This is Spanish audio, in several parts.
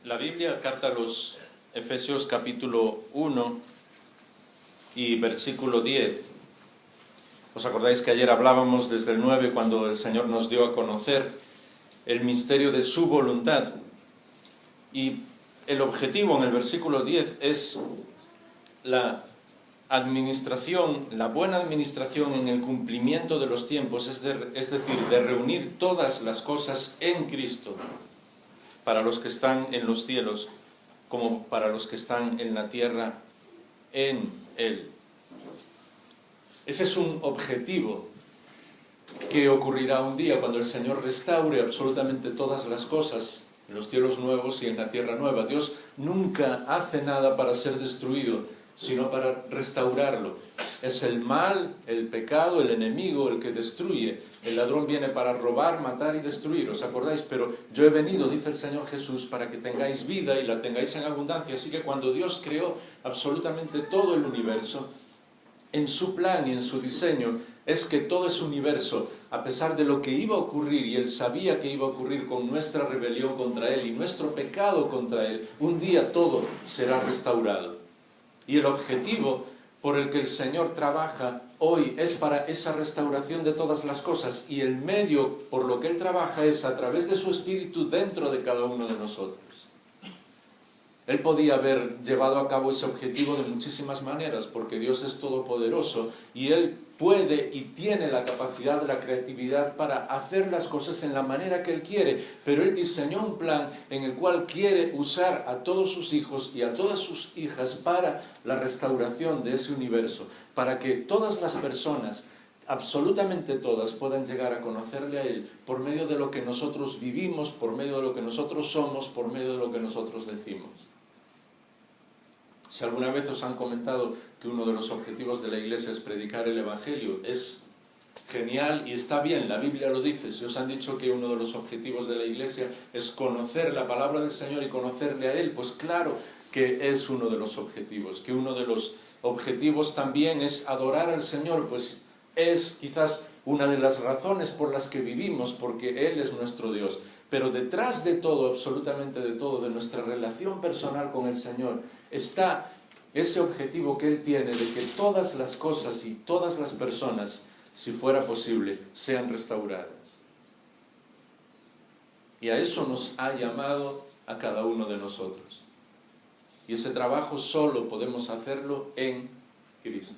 La Biblia, carta a los Efesios capítulo 1 y versículo 10. ¿Os acordáis que ayer hablábamos desde el 9 cuando el Señor nos dio a conocer el misterio de su voluntad? Y el objetivo en el versículo 10 es la administración, la buena administración en el cumplimiento de los tiempos, es decir, de reunir todas las cosas en Cristo, para los que están en los cielos como para los que están en la tierra en Él. Ese es un objetivo que ocurrirá un día cuando el Señor restaure absolutamente todas las cosas en los cielos nuevos y en la tierra nueva. Dios nunca hace nada para ser destruido, sino para restaurarlo. Es el mal, el pecado, el enemigo el que destruye. El ladrón viene para robar, matar y destruir, ¿os acordáis? Pero yo he venido, dice el Señor Jesús, para que tengáis vida y la tengáis en abundancia. Así que cuando Dios creó absolutamente todo el universo, en su plan y en su diseño, es que todo ese universo, a pesar de lo que iba a ocurrir, y Él sabía que iba a ocurrir con nuestra rebelión contra Él y nuestro pecado contra Él, un día todo será restaurado. Y el objetivo por el que el Señor trabaja hoy es para esa restauración de todas las cosas, y el medio por lo que Él trabaja es a través de su Espíritu dentro de cada uno de nosotros. Él podía haber llevado a cabo ese objetivo de muchísimas maneras, porque Dios es todopoderoso y Él puede y tiene la capacidad, la creatividad para hacer las cosas en la manera que Él quiere, pero Él diseñó un plan en el cual quiere usar a todos sus hijos y a todas sus hijas para la restauración de ese universo, para que todas las personas, absolutamente todas, puedan llegar a conocerle a Él por medio de lo que nosotros vivimos, por medio de lo que nosotros somos, por medio de lo que nosotros decimos. Si alguna vez os han comentado que uno de los objetivos de la Iglesia es predicar el Evangelio, es genial y está bien, la Biblia lo dice. Si os han dicho que uno de los objetivos de la Iglesia es conocer la palabra del Señor y conocerle a Él, pues claro que es uno de los objetivos. Que uno de los objetivos también es adorar al Señor, pues es quizás una de las razones por las que vivimos, porque Él es nuestro Dios. Pero detrás de todo, absolutamente de todo, de nuestra relación personal con el Señor, está ese objetivo que Él tiene de que todas las cosas y todas las personas, si fuera posible, sean restauradas. Y a eso nos ha llamado a cada uno de nosotros. Y ese trabajo solo podemos hacerlo en Cristo.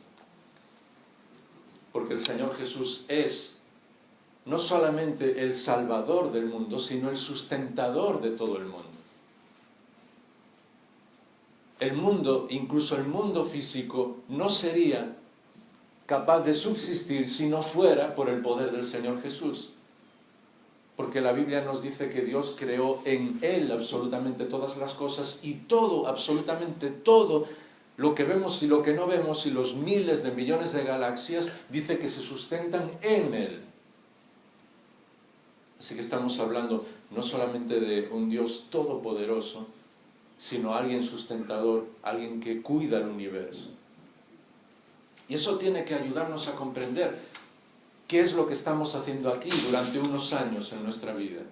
Porque el Señor Jesús es no solamente el Salvador del mundo, sino el sustentador de todo el mundo. El mundo, incluso el mundo físico, no sería capaz de subsistir si no fuera por el poder del Señor Jesús. Porque la Biblia nos dice que Dios creó en Él absolutamente todas las cosas, y todo, absolutamente todo, lo que vemos y lo que no vemos, y los miles de millones de galaxias, dice que se sustentan en Él. Así que estamos hablando no solamente de un Dios todopoderoso, sino alguien sustentador, alguien que cuida el universo. Y eso tiene que ayudarnos a comprender qué es lo que estamos haciendo aquí durante unos años en nuestra vida.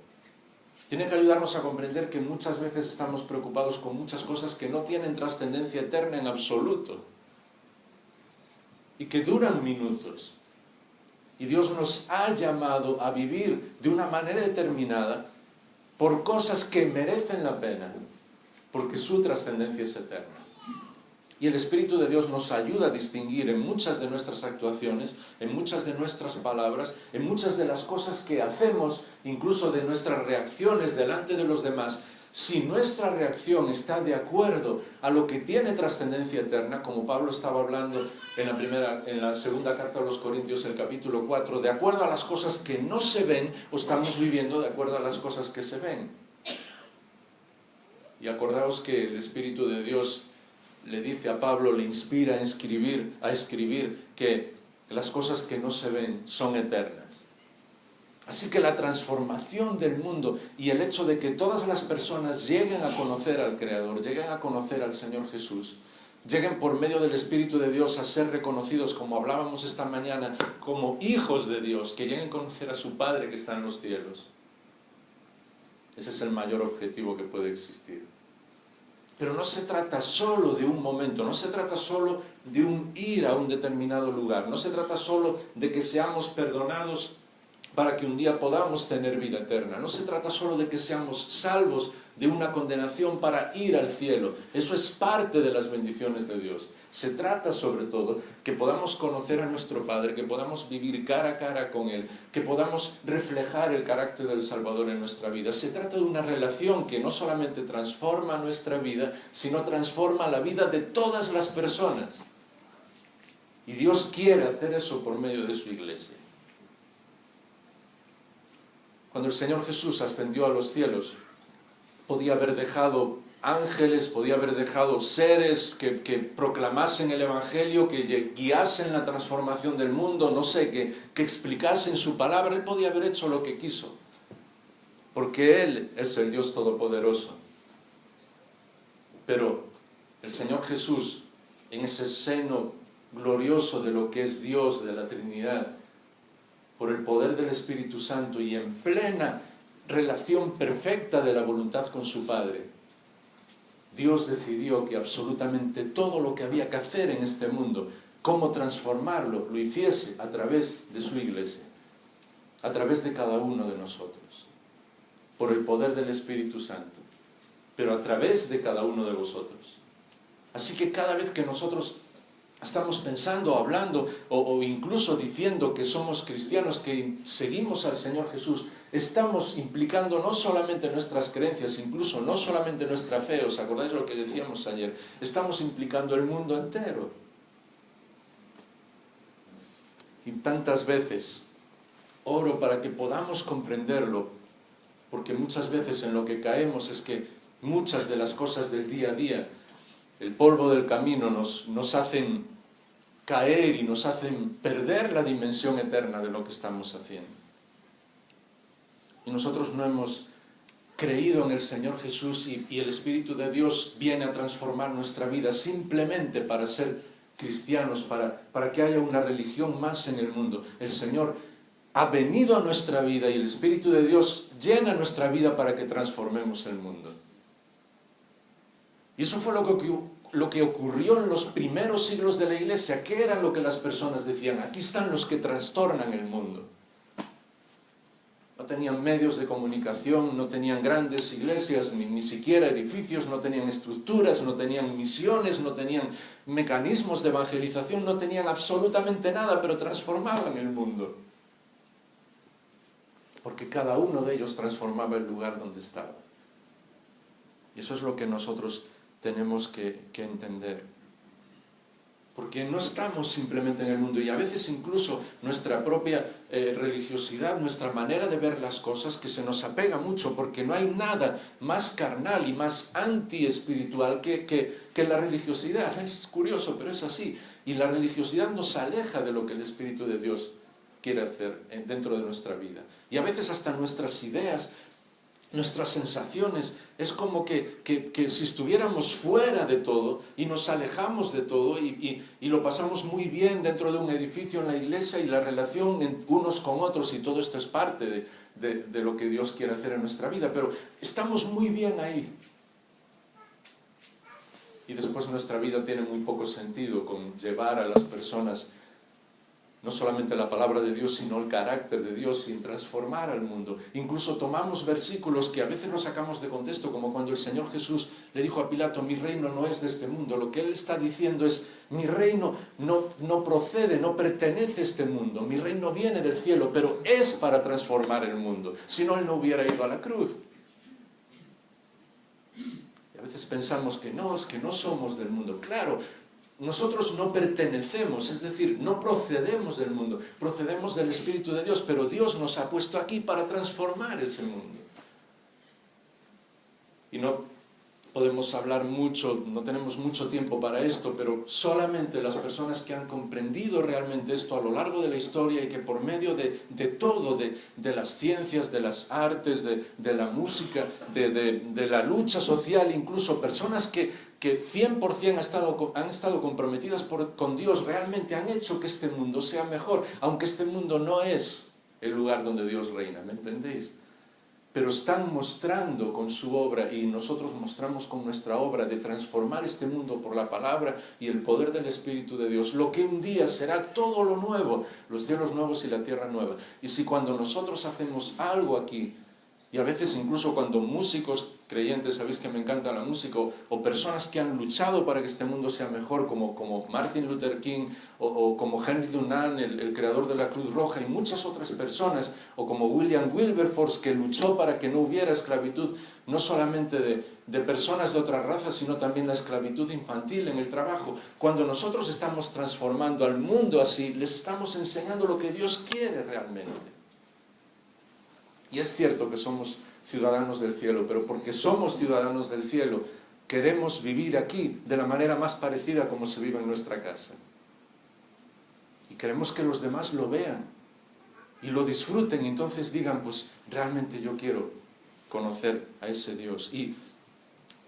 Tiene que ayudarnos a comprender que muchas veces estamos preocupados con muchas cosas que no tienen trascendencia eterna en absoluto y que duran minutos. Y Dios nos ha llamado a vivir de una manera determinada por cosas que merecen la pena, porque su trascendencia es eterna. Y el Espíritu de Dios nos ayuda a distinguir en muchas de nuestras actuaciones, en muchas de nuestras palabras, en muchas de las cosas que hacemos, incluso de nuestras reacciones delante de los demás. Si nuestra reacción está de acuerdo a lo que tiene trascendencia eterna, como Pablo estaba hablando en la segunda carta a los Corintios, el capítulo 4, de acuerdo a las cosas que no se ven, o estamos viviendo de acuerdo a las cosas que se ven. Y acordaos que el Espíritu de Dios le dice a Pablo, le inspira a escribir que las cosas que no se ven son eternas. Así que la transformación del mundo y el hecho de que todas las personas lleguen a conocer al Creador, lleguen a conocer al Señor Jesús, lleguen por medio del Espíritu de Dios a ser reconocidos, como hablábamos esta mañana, como hijos de Dios, que lleguen a conocer a su Padre que está en los cielos. Ese es el mayor objetivo que puede existir. Pero no se trata solo de un momento, no se trata solo de un ir a un determinado lugar, no se trata solo de que seamos perdonados para que un día podamos tener vida eterna. No se trata solo de que seamos salvos de una condenación para ir al cielo. Eso es parte de las bendiciones de Dios. Se trata sobre todo que podamos conocer a nuestro Padre, que podamos vivir cara a cara con Él, que podamos reflejar el carácter del Salvador en nuestra vida. Se trata de una relación que no solamente transforma nuestra vida, sino transforma la vida de todas las personas. Y Dios quiere hacer eso por medio de su iglesia. Cuando el Señor Jesús ascendió a los cielos, podía haber dejado ángeles, podía haber dejado seres que proclamasen el Evangelio, que guiasen la transformación del mundo, no sé, que explicasen su palabra. Él podía haber hecho lo que quiso, porque Él es el Dios Todopoderoso. Pero el Señor Jesús, en ese seno glorioso de lo que es Dios, de la Trinidad, por el poder del Espíritu Santo y en plena relación perfecta de la voluntad con su Padre, Dios decidió que absolutamente todo lo que había que hacer en este mundo, cómo transformarlo, lo hiciese a través de su iglesia, a través de cada uno de nosotros, por el poder del Espíritu Santo, pero a través de cada uno de vosotros. Así que cada vez que nosotros estamos pensando, hablando o incluso diciendo que somos cristianos, que seguimos al Señor Jesús, estamos implicando no solamente nuestras creencias, incluso no solamente nuestra fe. ¿Os acordáis lo que decíamos ayer? Estamos implicando el mundo entero. Y tantas veces oro para que podamos comprenderlo, porque muchas veces en lo que caemos es que muchas de las cosas del día a día, el polvo del camino nos hacen caer y nos hacen perder la dimensión eterna de lo que estamos haciendo. Y nosotros no hemos creído en el Señor Jesús y el Espíritu de Dios viene a transformar nuestra vida simplemente para ser cristianos, para que haya una religión más en el mundo. El Señor ha venido a nuestra vida y el Espíritu de Dios llena nuestra vida para que transformemos el mundo. Y eso fue lo que ocurrió en los primeros siglos de la Iglesia. ¿Qué era lo que las personas decían? Aquí están los que trastornan el mundo. No tenían medios de comunicación, no tenían grandes iglesias, ni siquiera edificios, no tenían estructuras, no tenían misiones, no tenían mecanismos de evangelización, no tenían absolutamente nada, pero transformaban el mundo. Porque cada uno de ellos transformaba el lugar donde estaba. Y eso es lo que nosotros tenemos que entender. Porque no estamos simplemente en el mundo, y a veces incluso nuestra propia religiosidad, nuestra manera de ver las cosas, que se nos apega mucho, porque no hay nada más carnal y más anti-espiritual que la religiosidad. Es curioso, pero es así. Y la religiosidad nos aleja de lo que el Espíritu de Dios quiere hacer dentro de nuestra vida. Y a veces hasta nuestras ideas, nuestras sensaciones, es como que si estuviéramos fuera de todo y nos alejamos de todo y lo pasamos muy bien dentro de un edificio en la iglesia y la relación unos con otros, y todo esto es parte de lo que Dios quiere hacer en nuestra vida, pero estamos muy bien ahí. Y después nuestra vida tiene muy poco sentido con llevar a las personas no solamente la palabra de Dios, sino el carácter de Dios, sin transformar al mundo. Incluso tomamos versículos que a veces los sacamos de contexto, como cuando el Señor Jesús le dijo a Pilato: mi reino no es de este mundo. Lo que Él está diciendo es: mi reino no procede, no pertenece a este mundo. Mi reino viene del cielo, pero es para transformar el mundo. Si no, Él no hubiera ido a la cruz. Y a veces pensamos que no, es que no somos del mundo. Claro, nosotros no pertenecemos, es decir, no procedemos del mundo, procedemos del Espíritu de Dios, pero Dios nos ha puesto aquí para transformar ese mundo. Y no podemos hablar mucho, no tenemos mucho tiempo para esto, pero solamente las personas que han comprendido realmente esto a lo largo de la historia, y que por medio de todo, de las ciencias, de las artes, de la música, de la lucha social, incluso personas que 100% han estado comprometidas con Dios, realmente han hecho que este mundo sea mejor, aunque este mundo no es el lugar donde Dios reina, ¿me entendéis? pero están mostrando con su obra, y nosotros mostramos con nuestra obra, de transformar este mundo por la palabra y el poder del Espíritu de Dios, lo que un día será todo lo nuevo, los cielos nuevos y la tierra nueva. Y si cuando nosotros hacemos algo aquí, y a veces incluso cuando músicos creyentes, sabéis que me encanta la música, o personas que han luchado para que este mundo sea mejor, como Martin Luther King, o como Henry Dunant, el creador de la Cruz Roja, y muchas otras personas, o como William Wilberforce, que luchó para que no hubiera esclavitud, no solamente de personas de otras razas, sino también la esclavitud infantil en el trabajo. Cuando nosotros estamos transformando al mundo así, les estamos enseñando lo que Dios quiere realmente. Y es cierto que somos ciudadanos del cielo, pero porque somos ciudadanos del cielo, queremos vivir aquí de la manera más parecida a como se vive en nuestra casa. Y queremos que los demás lo vean y lo disfruten, y entonces digan, pues realmente yo quiero conocer a ese Dios. Y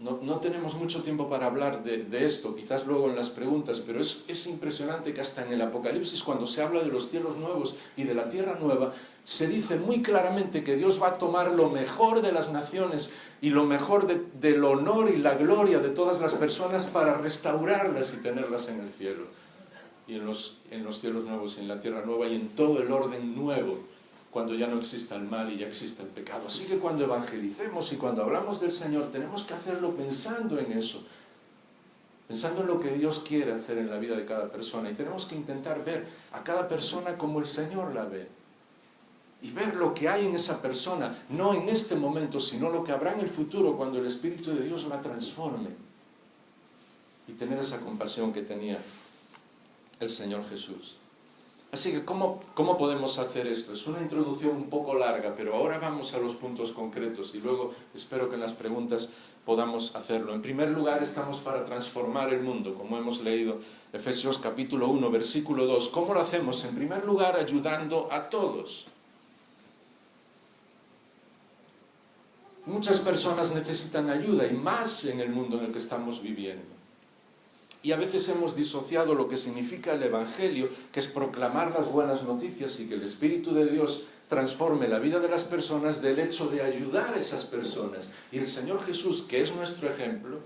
no tenemos mucho tiempo para hablar de esto, quizás luego en las preguntas, pero es impresionante que hasta en el Apocalipsis, cuando se habla de los cielos nuevos y de la tierra nueva, se dice muy claramente que Dios va a tomar lo mejor de las naciones y lo mejor del honor y la gloria de todas las personas para restaurarlas y tenerlas en el cielo. Y en los cielos nuevos y en la tierra nueva y en todo el orden nuevo, cuando ya no exista el mal y ya exista el pecado. Así que cuando evangelicemos y cuando hablamos del Señor, tenemos que hacerlo pensando en eso, pensando en lo que Dios quiere hacer en la vida de cada persona, y tenemos que intentar ver a cada persona como el Señor la ve, y ver lo que hay en esa persona, no en este momento, sino lo que habrá en el futuro cuando el Espíritu de Dios la transforme, y tener esa compasión que tenía el Señor Jesús. Así que, ¿cómo podemos hacer esto? Es una introducción un poco larga, pero ahora vamos a los puntos concretos y luego espero que en las preguntas podamos hacerlo. En primer lugar, estamos para transformar el mundo, como hemos leído Efesios capítulo 1, versículo 2. ¿Cómo lo hacemos? En primer lugar, ayudando a todos. Muchas personas necesitan ayuda, y más en el mundo en el que estamos viviendo. Y a veces hemos disociado lo que significa el Evangelio, que es proclamar las buenas noticias y que el Espíritu de Dios transforme la vida de las personas, del hecho de ayudar a esas personas. Y el Señor Jesús, que es nuestro ejemplo,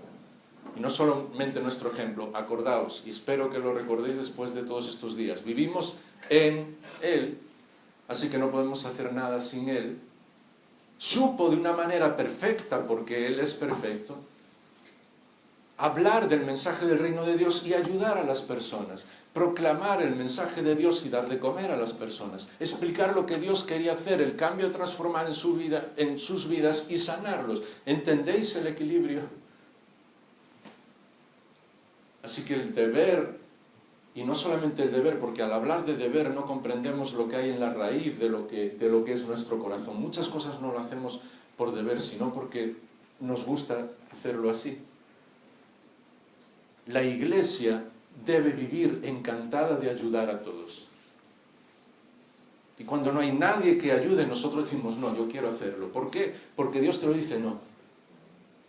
y no solamente nuestro ejemplo, acordaos, y espero que lo recordéis después de todos estos días, vivimos en Él, así que no podemos hacer nada sin Él. Supo de una manera perfecta, porque Él es perfecto, hablar del mensaje del reino de Dios y ayudar a las personas, proclamar el mensaje de Dios y dar de comer a las personas, explicar lo que Dios quería hacer, el cambio transformar en sus vidas y sanarlos. ¿Entendéis el equilibrio? Así que el deber, y no solamente el deber, porque al hablar de deber no comprendemos lo que hay en la raíz de lo que es nuestro corazón. Muchas cosas no lo hacemos por deber, sino porque nos gusta hacerlo así. La Iglesia debe vivir encantada de ayudar a todos. Y cuando no hay nadie que ayude, nosotros decimos, no, yo quiero hacerlo. ¿Por qué? Porque Dios te lo dice, no.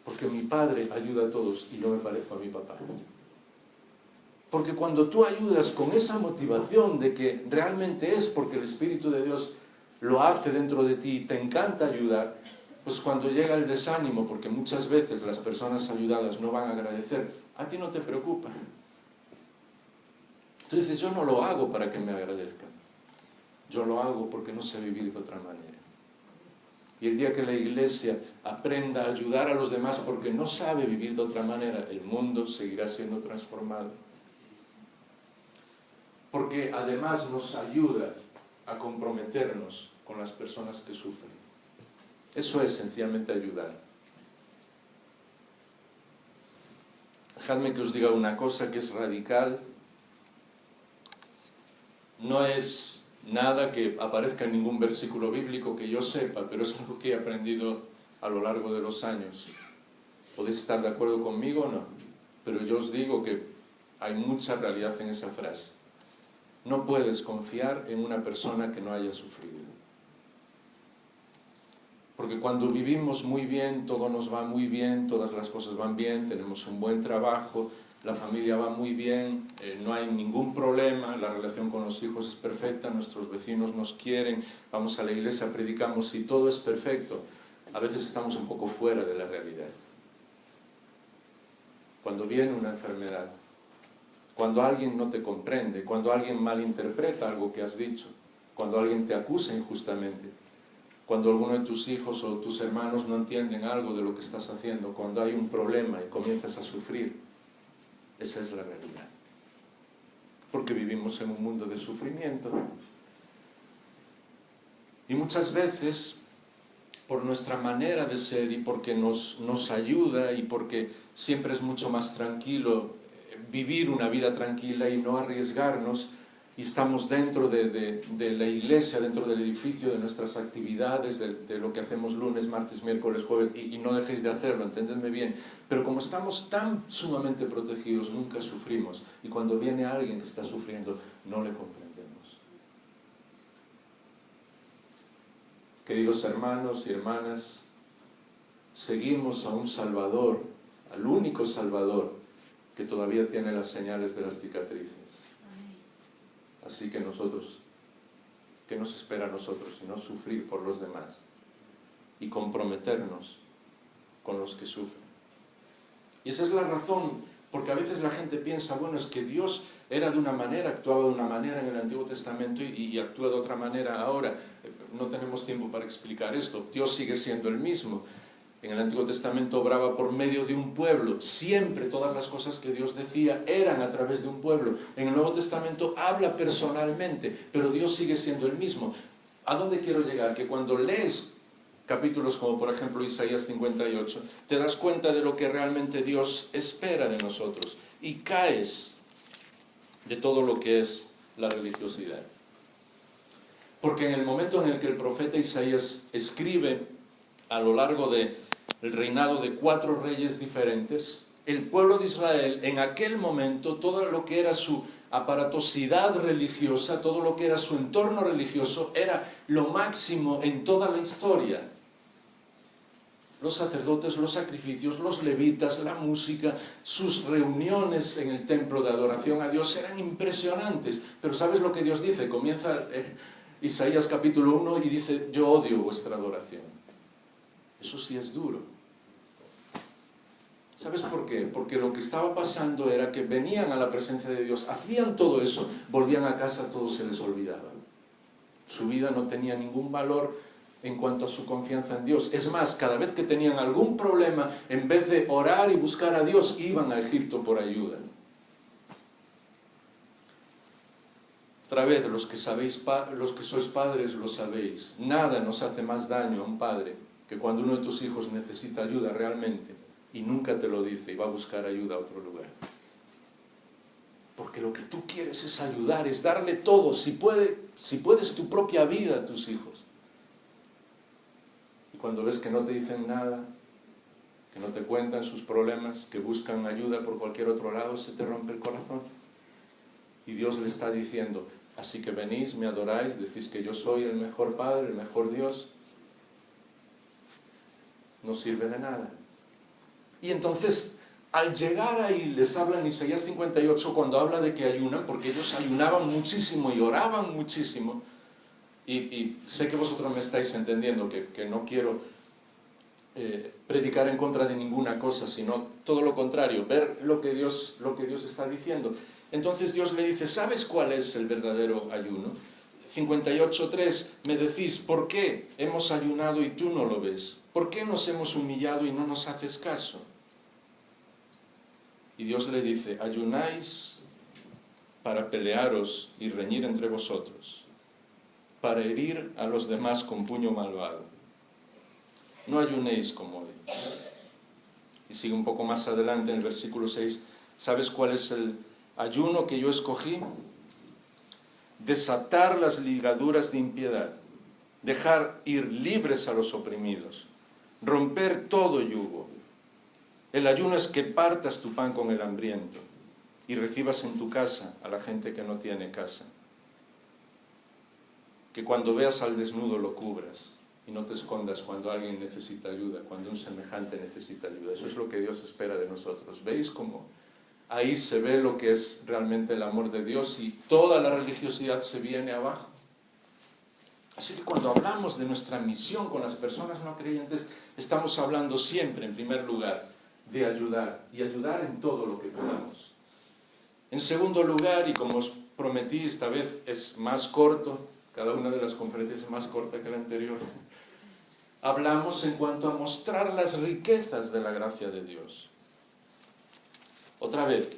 Porque mi Padre ayuda a todos y yo me parezco a mi papá. Porque cuando tú ayudas con esa motivación de que realmente es porque el Espíritu de Dios lo hace dentro de ti y te encanta ayudar, pues cuando llega el desánimo, porque muchas veces las personas ayudadas no van a agradecer, a ti no te preocupa. Tú dices, yo no lo hago para que me agradezcan. Yo lo hago porque no sé vivir de otra manera. Y el día que la Iglesia aprenda a ayudar a los demás porque no sabe vivir de otra manera, el mundo seguirá siendo transformado. Porque además nos ayuda a comprometernos con las personas que sufren. Eso es sencillamente ayudar. Dejadme que os diga una cosa que es radical. No es nada que aparezca en ningún versículo bíblico que yo sepa, pero es algo que he aprendido a lo largo de los años. Podéis estar de acuerdo conmigo o no, pero yo os digo que hay mucha realidad en esa frase. No puedes confiar en una persona que no haya sufrido. Porque cuando vivimos muy bien, todo nos va muy bien, todas las cosas van bien, tenemos un buen trabajo, la familia va muy bien, no hay ningún problema, la relación con los hijos es perfecta, nuestros vecinos nos quieren, vamos a la iglesia, predicamos y todo es perfecto. a veces estamos un poco fuera de la realidad. Cuando viene una enfermedad, cuando alguien no te comprende, cuando alguien malinterpreta algo que has dicho, cuando alguien te acusa injustamente, cuando alguno de tus hijos o tus hermanos no entienden algo de lo que estás haciendo, cuando hay un problema y comienzas a sufrir, esa es la realidad. Porque vivimos en un mundo de sufrimiento. Y muchas veces, por nuestra manera de ser y porque nos ayuda y porque siempre es mucho más tranquilo vivir una vida tranquila y no arriesgarnos, y estamos dentro de la iglesia, dentro del edificio, de nuestras actividades, de lo que hacemos lunes, martes, miércoles, jueves, y no dejéis de hacerlo, entendedme bien, pero como estamos tan sumamente protegidos, nunca sufrimos, y cuando viene alguien que está sufriendo, no le comprendemos. Queridos hermanos y hermanas, seguimos a un Salvador, al único Salvador, que todavía tiene las señales de las cicatrices. Así que nosotros, ¿qué nos espera a nosotros? Sino sufrir por los demás y comprometernos con los que sufren. Y esa es la razón, porque a veces la gente piensa, bueno, es que Dios era de una manera, actuaba de una manera en el Antiguo Testamento y actúa de otra manera ahora. No tenemos tiempo para explicar esto. Dios sigue siendo el mismo. En el Antiguo Testamento obraba por medio de un pueblo. Siempre todas las cosas que Dios decía eran a través de un pueblo. En el Nuevo Testamento habla personalmente, pero Dios sigue siendo el mismo. ¿A dónde quiero llegar? Que cuando lees capítulos como por ejemplo Isaías 58, te das cuenta de lo que realmente Dios espera de nosotros y caes de todo lo que es la religiosidad. Porque en el momento en el que el profeta Isaías escribe a lo largo del reinado de 4 reyes diferentes, el pueblo de Israel en aquel momento, todo lo que era su aparatosidad religiosa, todo lo que era su entorno religioso, era lo máximo en toda la historia. Los sacerdotes, los sacrificios, los levitas, la música, sus reuniones en el templo de adoración a Dios eran impresionantes. Pero ¿sabes lo que Dios dice? Comienza Isaías capítulo 1 y dice, yo odio vuestra adoración. Eso sí es duro. ¿Sabes por qué? Porque lo que estaba pasando era que venían a la presencia de Dios, hacían todo eso, volvían a casa, todo se les olvidaba. Su vida no tenía ningún valor en cuanto a su confianza en Dios. Es más, cada vez que tenían algún problema, en vez de orar y buscar a Dios, iban a Egipto por ayuda. Otra vez, los que sois padres lo sabéis. Nada nos hace más daño a un padre que cuando uno de tus hijos necesita ayuda realmente y nunca te lo dice y va a buscar ayuda a otro lugar. Porque lo que tú quieres es ayudar, es darle todo, si puedes tu propia vida a tus hijos. Y cuando ves que no te dicen nada, que no te cuentan sus problemas, que buscan ayuda por cualquier otro lado, se te rompe el corazón. Y Dios le está diciendo, así que venís, me adoráis, decís que yo soy el mejor Padre, el mejor Dios. No sirve de nada. Y entonces, al llegar ahí, les habla en Isaías 58, cuando habla de que ayunan, porque ellos ayunaban muchísimo y oraban muchísimo. Y sé que vosotros me estáis entendiendo, que no quiero predicar en contra de ninguna cosa, sino todo lo contrario, ver lo que Dios está diciendo. Entonces Dios le dice, ¿sabes cuál es el verdadero ayuno? 58.3, me decís, ¿por qué hemos ayunado y tú no lo ves? ¿Por qué nos hemos humillado y no nos haces caso? Y Dios le dice, ayunáis para pelearos y reñir entre vosotros, para herir a los demás con puño malvado. No ayunéis como hoy. Y sigue un poco más adelante en el versículo 6, ¿sabes cuál es el ayuno que yo escogí? Desatar las ligaduras de impiedad, dejar ir libres a los oprimidos, romper todo yugo. El ayuno es que partas tu pan con el hambriento y recibas en tu casa a la gente que no tiene casa. Que cuando veas al desnudo lo cubras y no te escondas cuando alguien necesita ayuda, cuando un semejante necesita ayuda. Eso es lo que Dios espera de nosotros. ¿Veis cómo ahí se ve lo que es realmente el amor de Dios y toda la religiosidad se viene abajo? Así que cuando hablamos de nuestra misión con las personas no creyentes, estamos hablando siempre, en primer lugar, de ayudar, y ayudar en todo lo que podamos. En segundo lugar, y como os prometí, esta vez es más corto, cada una de las conferencias es más corta que la anterior, hablamos en cuanto a mostrar las riquezas de la gracia de Dios. Otra vez,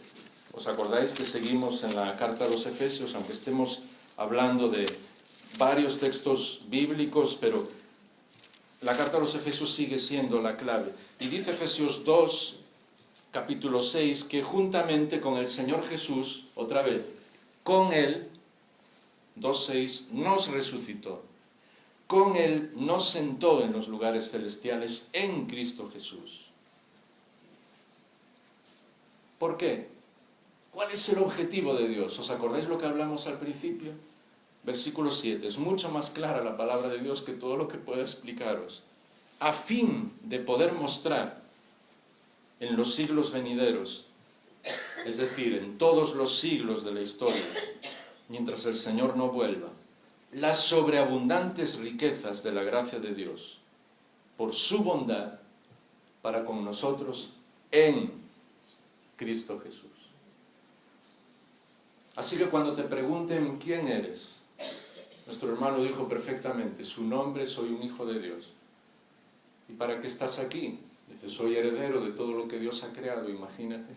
¿os acordáis que seguimos en la carta a los Efesios, aunque estemos hablando de varios textos bíblicos, pero la carta a los Efesios sigue siendo la clave? Y dice Efesios 2, capítulo 6, que juntamente con el Señor Jesús, otra vez, con Él, 2:6, nos resucitó. Con Él nos sentó en los lugares celestiales en Cristo Jesús. ¿Por qué? ¿Cuál es el objetivo de Dios? ¿Os acordáis lo que hablamos al principio? Versículo 7. Es mucho más clara la palabra de Dios que todo lo que pueda explicaros. A fin de poder mostrar en los siglos venideros, es decir, en todos los siglos de la historia, mientras el Señor no vuelva, las sobreabundantes riquezas de la gracia de Dios, por su bondad para con nosotros en Cristo Jesús. Así que cuando te pregunten quién eres, nuestro hermano dijo perfectamente, su nombre, soy un hijo de Dios. ¿Y para qué estás aquí? Dice, soy heredero de todo lo que Dios ha creado, imagínate.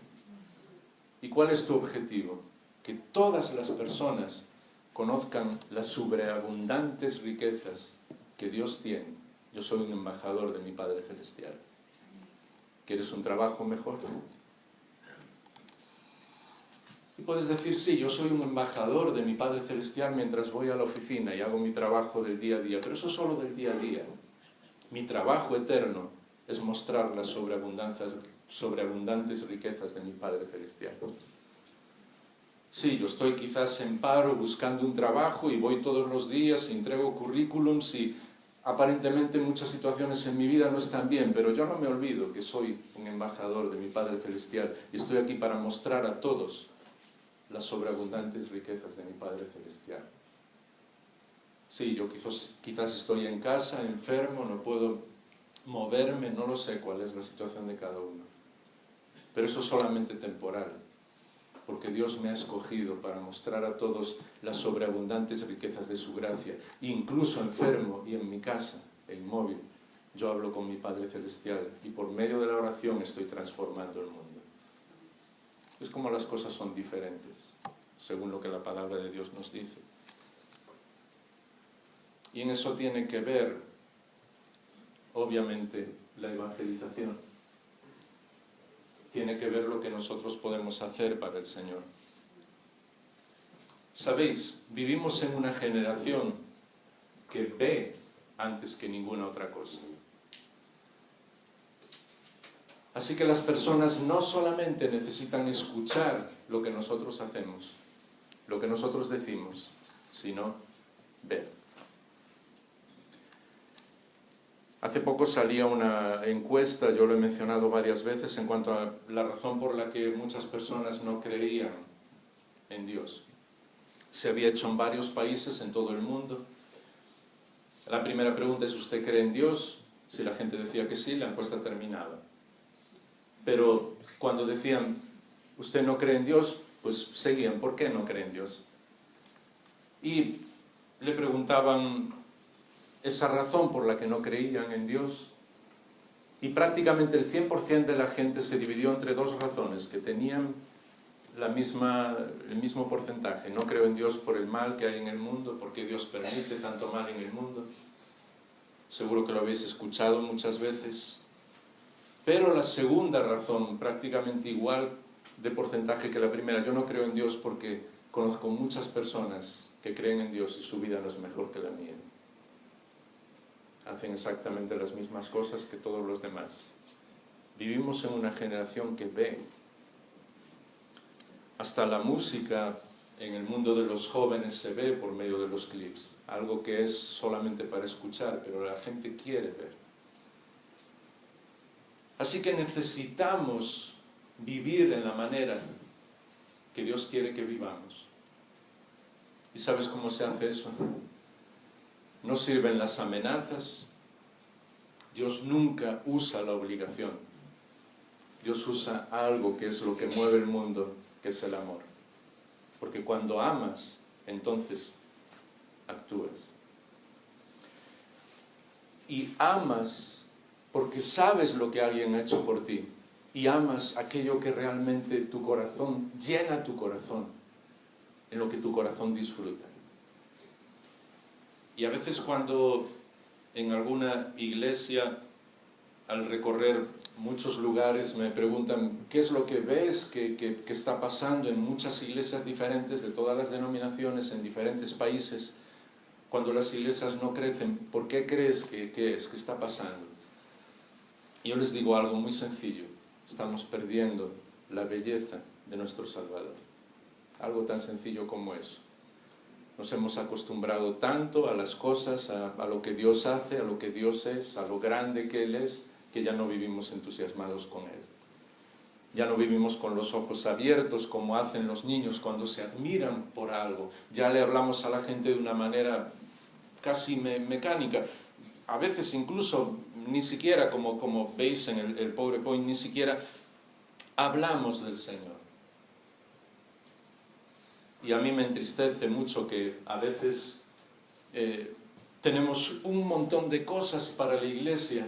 ¿Y cuál es tu objetivo? Que todas las personas conozcan las sobreabundantes riquezas que Dios tiene. Yo soy un embajador de mi Padre Celestial. ¿Quieres un trabajo mejor? Y puedes decir, sí, yo soy un embajador de mi Padre Celestial mientras voy a la oficina y hago mi trabajo del día a día, pero eso es solo del día a día. Mi trabajo eterno es mostrar las sobreabundantes riquezas de mi Padre Celestial. Sí, yo estoy quizás en paro buscando un trabajo y voy todos los días, entrego currículums y aparentemente muchas situaciones en mi vida no están bien, pero yo no me olvido que soy un embajador de mi Padre Celestial y estoy aquí para mostrar a todos las sobreabundantes riquezas de mi Padre Celestial. Sí, yo quizás estoy en casa, enfermo, no puedo moverme, no lo sé cuál es la situación de cada uno. Pero eso es solamente temporal, porque Dios me ha escogido para mostrar a todos las sobreabundantes riquezas de su gracia. Incluso enfermo y en mi casa, e inmóvil, yo hablo con mi Padre Celestial y por medio de la oración estoy transformando el mundo. Es como las cosas son diferentes, según lo que la palabra de Dios nos dice. Y en eso tiene que ver, obviamente, la evangelización. Tiene que ver lo que nosotros podemos hacer para el Señor. Sabéis, vivimos en una generación que ve antes que ninguna otra cosa. Así que las personas no solamente necesitan escuchar lo que nosotros hacemos, lo que nosotros decimos, sino ver. Hace poco salía una encuesta, yo lo he mencionado varias veces, en cuanto a la razón por la que muchas personas no creían en Dios. Se había hecho en varios países, en todo el mundo. La primera pregunta es, ¿usted cree en Dios? Si la gente decía que sí, la encuesta terminaba. Pero cuando decían, ¿usted no cree en Dios? Pues seguían, ¿por qué no cree en Dios? Y le preguntaban esa razón por la que no creían en Dios. Y prácticamente el 100% de la gente se dividió entre dos razones que tenían el mismo porcentaje. No creo en Dios por el mal que hay en el mundo, porque Dios permite tanto mal en el mundo. Seguro que lo habéis escuchado muchas veces. Pero la segunda razón, prácticamente igual de porcentaje que la primera, yo no creo en Dios porque conozco muchas personas que creen en Dios y su vida no es mejor que la mía. Hacen exactamente las mismas cosas que todos los demás. Vivimos en una generación que ve. Hasta la música en el mundo de los jóvenes se ve por medio de los clips. Algo que es solamente para escuchar, pero la gente quiere ver. Así que necesitamos vivir en la manera que Dios quiere que vivamos. ¿Y sabes cómo se hace eso? no sirven las amenazas. Dios nunca usa la obligación. Dios usa algo que es lo que mueve el mundo, que es el amor. Porque cuando amas, entonces actúas. Y amas porque sabes lo que alguien ha hecho por ti. Y amas aquello que realmente tu corazón, llena tu corazón, en lo que tu corazón disfruta. Y a veces cuando en alguna iglesia, al recorrer muchos lugares, me preguntan ¿qué es lo que ves que está pasando en muchas iglesias diferentes, de todas las denominaciones, en diferentes países? Cuando las iglesias no crecen, ¿por qué crees que está pasando? Y yo les digo algo muy sencillo: estamos perdiendo la belleza de nuestro Salvador. Algo tan sencillo como eso. Nos hemos acostumbrado tanto a las cosas, a lo que Dios hace, a lo que Dios es, a lo grande que Él es, que ya no vivimos entusiasmados con Él. Ya no vivimos con los ojos abiertos como hacen los niños cuando se admiran por algo. Ya le hablamos a la gente de una manera casi mecánica. A veces incluso ni siquiera, como veis en el PowerPoint, ni siquiera hablamos del Señor. Y a mí me entristece mucho que a veces tenemos un montón de cosas para la iglesia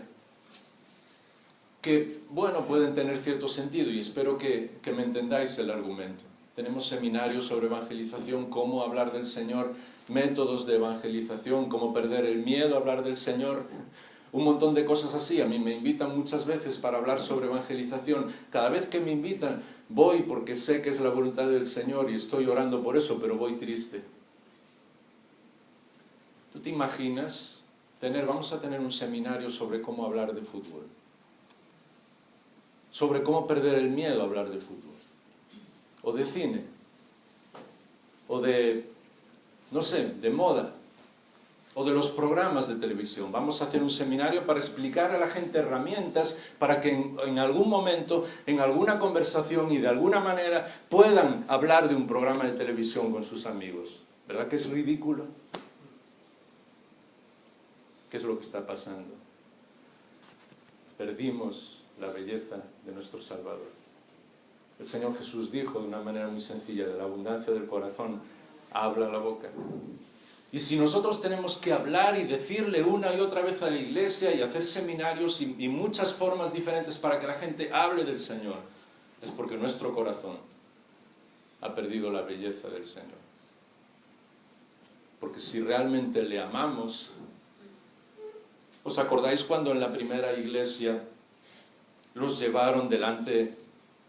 que, bueno, pueden tener cierto sentido, y espero que me entendáis el argumento. Tenemos seminarios sobre evangelización, cómo hablar del Señor, métodos de evangelización, cómo perder el miedo a hablar del Señor, un montón de cosas así. A mí me invitan muchas veces para hablar sobre evangelización. Cada vez que me invitan, voy porque sé que es la voluntad del Señor y estoy orando por eso, pero voy triste. ¿Tú te imaginas vamos a tener un seminario sobre cómo hablar de fútbol? Sobre cómo perder el miedo a hablar de fútbol. O de cine. O de, no sé, de moda. O de los programas de televisión. Vamos a hacer un seminario para explicar a la gente herramientas para que en algún momento, en alguna conversación y de alguna manera puedan hablar de un programa de televisión con sus amigos. ¿Verdad que es ridículo? ¿Qué es lo que está pasando? Perdimos la belleza de nuestro Salvador. El Señor Jesús dijo de una manera muy sencilla: de la abundancia del corazón habla la boca. Y si nosotros tenemos que hablar y decirle una y otra vez a la iglesia y hacer seminarios y muchas formas diferentes para que la gente hable del Señor, es porque nuestro corazón ha perdido la belleza del Señor. Porque si realmente le amamos, ¿os acordáis cuando en la primera iglesia los llevaron delante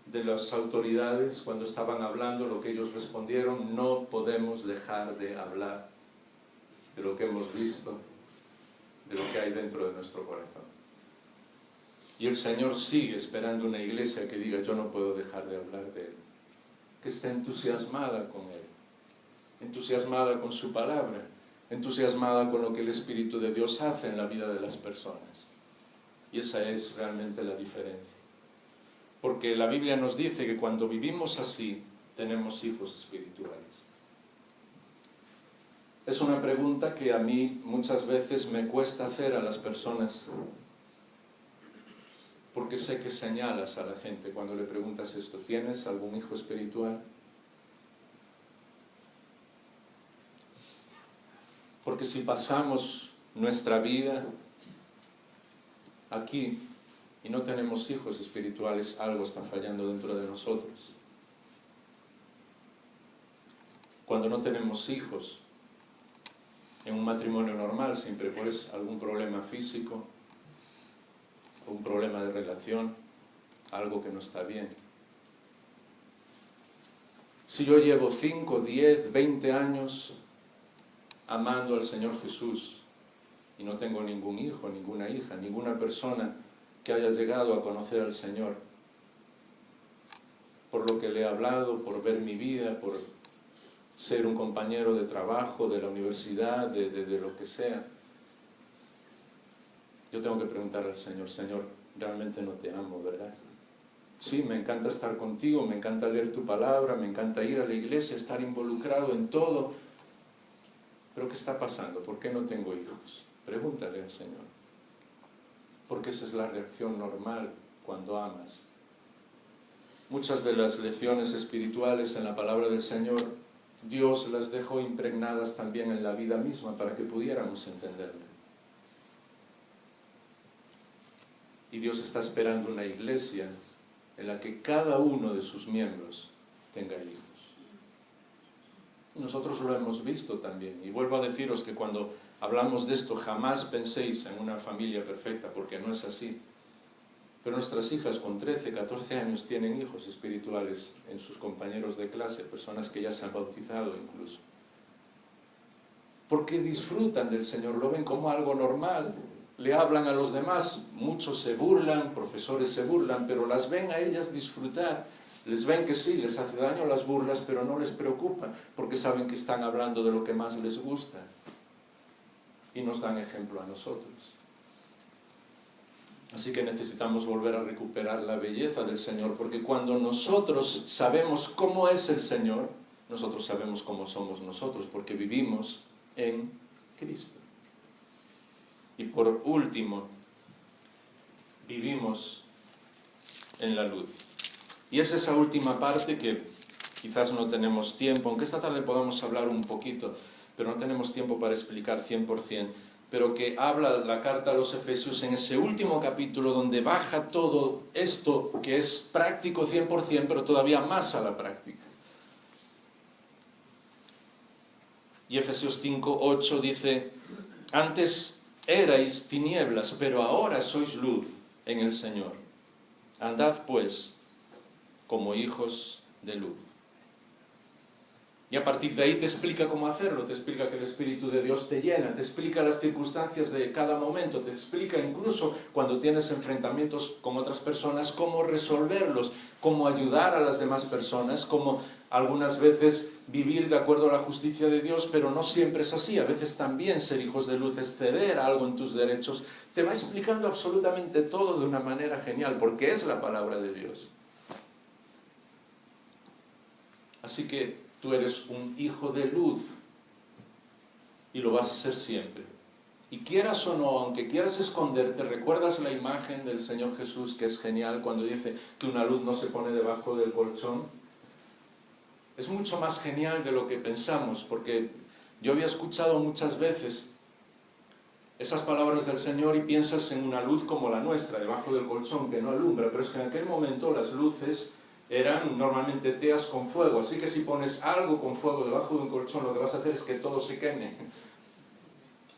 de las autoridades cuando estaban hablando? Lo que ellos respondieron: no podemos dejar de hablar de lo que hemos visto, de lo que hay dentro de nuestro corazón. Y el Señor sigue esperando una iglesia que diga: yo no puedo dejar de hablar de Él, que esté entusiasmada con Él, entusiasmada con su palabra, entusiasmada con lo que el Espíritu de Dios hace en la vida de las personas. Y esa es realmente la diferencia. Porque la Biblia nos dice que cuando vivimos así, tenemos hijos espirituales. Es una pregunta que a mí muchas veces me cuesta hacer a las personas, porque sé que señalas a la gente cuando le preguntas esto: ¿tienes algún hijo espiritual? Porque si pasamos nuestra vida aquí y no tenemos hijos espirituales, algo está fallando dentro de nosotros. Cuando no tenemos hijos, en un matrimonio normal siempre pues algún problema físico, un problema de relación, algo que no está bien. Si yo llevo 5, 10, 20 años amando al Señor Jesús y no tengo ningún hijo, ninguna hija, ninguna persona que haya llegado a conocer al Señor, por lo que le he hablado, por ver mi vida, por ser un compañero de trabajo, de la universidad, de lo que sea, yo tengo que preguntar al Señor: Señor, realmente no te amo, ¿verdad? Sí, me encanta estar contigo, me encanta leer tu palabra, me encanta ir a la iglesia, estar involucrado en todo, ¿Pero qué está pasando? ¿Por qué no tengo hijos? Pregúntale al Señor. Porque esa es la reacción normal cuando amas. Muchas de las lecciones espirituales en la palabra del Señor, Dios las dejó impregnadas también en la vida misma para que pudiéramos entenderle. Y Dios está esperando una iglesia en la que cada uno de sus miembros tenga hijos. Nosotros lo hemos visto también. Y vuelvo a deciros que cuando hablamos de esto, jamás penséis en una familia perfecta, porque no es así. Pero nuestras hijas con 13, 14 años tienen hijos espirituales en sus compañeros de clase, personas que ya se han bautizado incluso. Porque disfrutan del Señor, lo ven como algo normal. Le hablan a los demás, muchos se burlan, profesores se burlan, pero las ven a ellas disfrutar. Les ven que sí, les hace daño las burlas, pero no les preocupa, porque saben que están hablando de lo que más les gusta. Y nos dan ejemplo a nosotros. Así que necesitamos volver a recuperar la belleza del Señor, porque cuando nosotros sabemos cómo es el Señor, nosotros sabemos cómo somos nosotros, porque vivimos en Cristo. Y por último, vivimos en la luz. Y es esa última parte que quizás no tenemos tiempo, aunque esta tarde podamos hablar un poquito, pero no tenemos tiempo para explicar 100%, pero que habla la carta a los Efesios en ese último capítulo donde baja todo esto que es práctico 100%, pero todavía más a la práctica. Y Efesios 5:8 dice: antes erais tinieblas, pero ahora sois luz en el Señor. Andad pues como hijos de luz. Y a partir de ahí te explica cómo hacerlo, te explica que el Espíritu de Dios te llena, te explica las circunstancias de cada momento, te explica incluso cuando tienes enfrentamientos con otras personas, cómo resolverlos, cómo ayudar a las demás personas, cómo algunas veces vivir de acuerdo a la justicia de Dios, pero no siempre es así. A veces también ser hijos de luz es ceder algo en tus derechos. Te va explicando absolutamente todo de una manera genial, porque es la palabra de Dios. Así que tú eres un hijo de luz y lo vas a ser siempre. Y quieras o no, aunque quieras esconderte, ¿recuerdas la imagen del Señor Jesús que es genial cuando dice que una luz no se pone debajo del colchón? Es mucho más genial de lo que pensamos, porque yo había escuchado muchas veces esas palabras del Señor y piensas en una luz como la nuestra, debajo del colchón, que no alumbra, pero es que en aquel momento las luces eran normalmente teas con fuego, así que si pones algo con fuego debajo de un colchón, lo que vas a hacer es que todo se queme.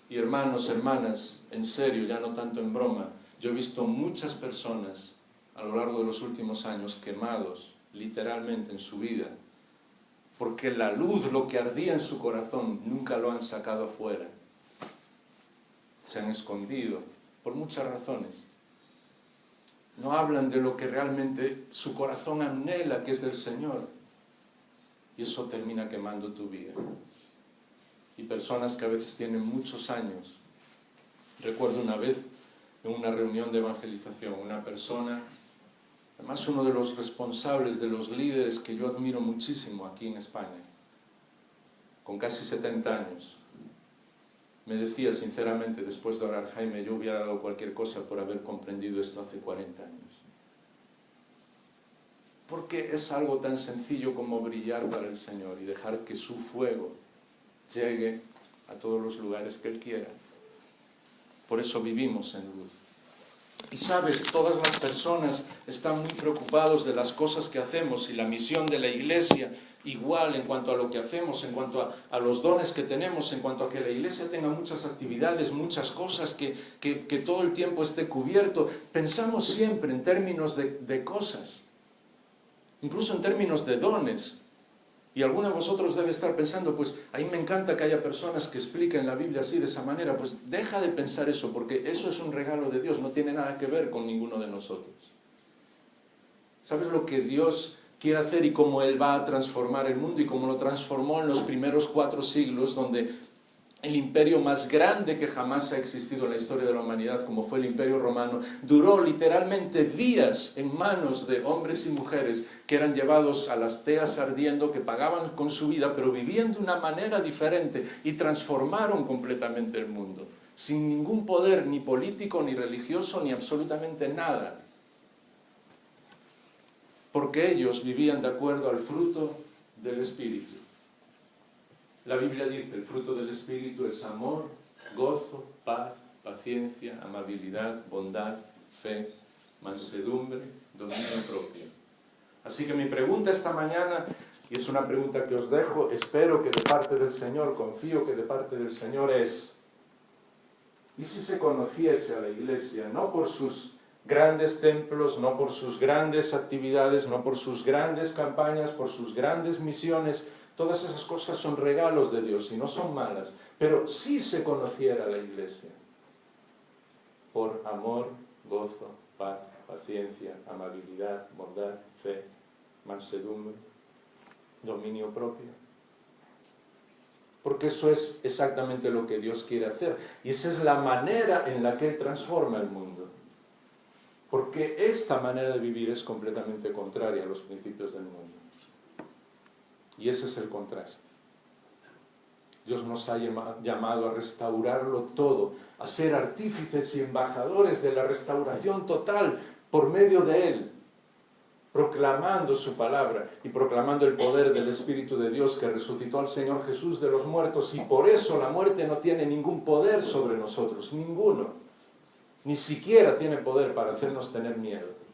Y hermanos, hermanas, en serio, ya no tanto en broma, yo he visto muchas personas a lo largo de los últimos años quemados, literalmente en su vida, porque la luz, lo que ardía en su corazón, nunca lo han sacado afuera. Se han escondido, por muchas razones. No hablan de lo que realmente su corazón anhela, que es del Señor. Y eso termina quemando tu vida. Y personas que a veces tienen muchos años. Recuerdo una vez en una reunión de evangelización, una persona, además uno de los responsables, de los líderes que yo admiro muchísimo aquí en España, con casi 70 años, me decía sinceramente, después de orar: Jaime, yo hubiera dado cualquier cosa por haber comprendido esto hace 40 años. Porque es algo tan sencillo como brillar para el Señor y dejar que su fuego llegue a todos los lugares que Él quiera. Por eso vivimos en luz. Y sabes, todas las personas están muy preocupados de las cosas que hacemos, y la misión de la Iglesia igual en cuanto a lo que hacemos, en cuanto a los dones que tenemos, en cuanto a que la Iglesia tenga muchas actividades, muchas cosas, que todo el tiempo esté cubierto. Pensamos siempre en términos de cosas, incluso en términos de dones. Y alguno de vosotros debe estar pensando: pues a mí me encanta que haya personas que expliquen la Biblia así, de esa manera. Pues deja de pensar eso, porque eso es un regalo de Dios, no tiene nada que ver con ninguno de nosotros. ¿Sabes lo que Dios quiere hacer y cómo Él va a transformar el mundo y cómo lo transformó en los primeros 4 siglos, donde el imperio más grande que jamás ha existido en la historia de la humanidad, como fue el Imperio Romano, duró literalmente días en manos de hombres y mujeres que eran llevados a las teas ardiendo, que pagaban con su vida, pero vivían de una manera diferente y transformaron completamente el mundo, sin ningún poder ni político, ni religioso, ni absolutamente nada. Porque ellos vivían de acuerdo al fruto del Espíritu. La Biblia dice, el fruto del Espíritu es amor, gozo, paz, paciencia, amabilidad, bondad, fe, mansedumbre, dominio propio. Así que mi pregunta esta mañana, y es una pregunta que os dejo, espero que de parte del Señor, confío que de parte del Señor es, ¿y si se conociese a la Iglesia, no por sus grandes templos, no por sus grandes actividades, no por sus grandes campañas, por sus grandes misiones? Todas esas cosas son regalos de Dios y no son malas, pero si se conociera la Iglesia por amor, gozo, paz, paciencia, amabilidad, bondad, fe, mansedumbre, dominio propio. Porque eso es exactamente lo que Dios quiere hacer. Y esa es la manera en la que Él transforma el mundo. Porque esta manera de vivir es completamente contraria a los principios del mundo. Y ese es el contraste. Dios nos ha llamado a restaurarlo todo, a ser artífices y embajadores de la restauración total por medio de Él, proclamando su palabra y proclamando el poder del Espíritu de Dios que resucitó al Señor Jesús de los muertos, y por eso la muerte no tiene ningún poder sobre nosotros, ninguno, ni siquiera tiene poder para hacernos tener miedo.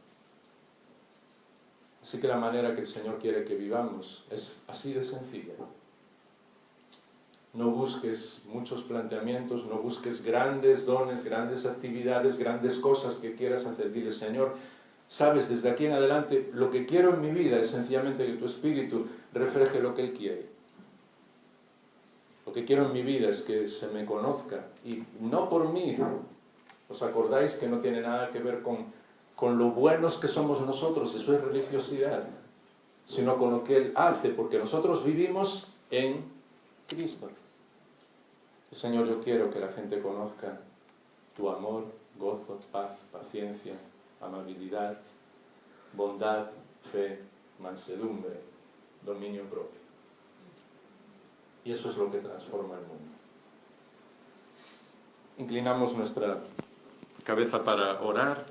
Así que la manera que el Señor quiere que vivamos es así de sencilla. No busques muchos planteamientos, no busques grandes dones, grandes actividades, grandes cosas que quieras hacer. Dile, Señor, sabes, desde aquí en adelante, lo que quiero en mi vida es sencillamente que tu Espíritu refleje lo que Él quiere. Lo que quiero en mi vida es que se me conozca, y no por mí. ¿Os acordáis que no tiene nada que ver con lo buenos que somos nosotros? Eso es religiosidad. Sino con lo que Él hace, porque nosotros vivimos en Cristo. Señor, yo quiero que la gente conozca tu amor, gozo, paz, paciencia, amabilidad, bondad, fe, mansedumbre, dominio propio. Y eso es lo que transforma el mundo. Inclinamos nuestra cabeza para orar.